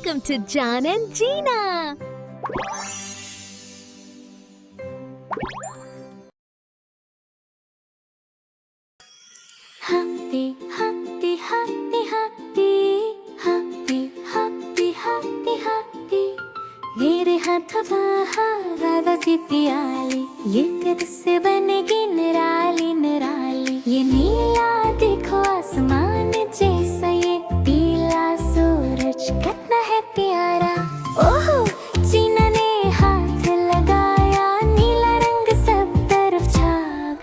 Welcome to John and Gina. Happy, happy, happy, happy, happy, happy, happy, happy. मेरे हाथ बाहर प्याली, ये किससे बनेगी निराली निराली। ये नीला देखो आसमान जैसा, ये पीला सूरज कितना है प्यारा। ओहो जीना ने हाथ लगाया, नीला रंग सब तरफ छा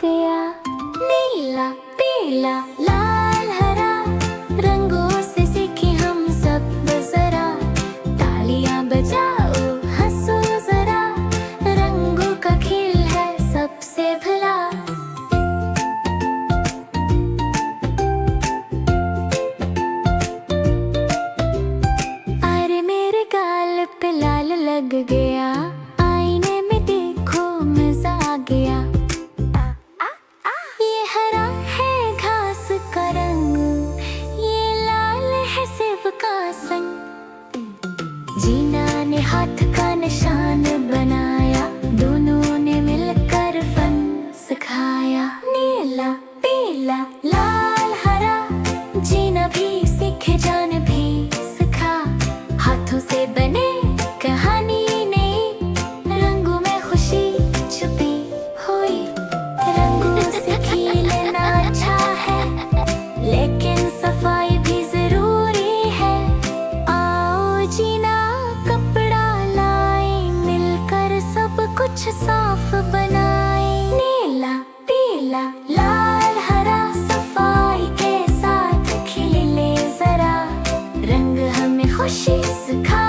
गया। नीला पीला लाल हरा, रंगों से सीखे हम सब जरा। तालियां बजाओ हंसो जरा, रंगों का खेल है सबसे भला। अरे मेरे गाल पे लाल लग गया, आईने में देखो मजा आ गया। ये हरा है घास का रंग, ये लाल है सेब का संग। जीना ने हाथ का निशान बनाया, दोनों ने मिलकर फन सिखाया। नीला पीला लाल हरा, जीना भी सीखे जान भी सिखा। हाथों से बने कहानी नई, रंगों में खुशी छुपी हुई। रंगों से खेलना अच्छा है, लेकिन सफाई भी जरूरी है। आओ जीना कपड़ा लाए, मिलकर सब कुछ साफ बनाए। नीला पीला लाल हरा, सफाई के साथ खिले जरा। रंग हमें खुशी सिखा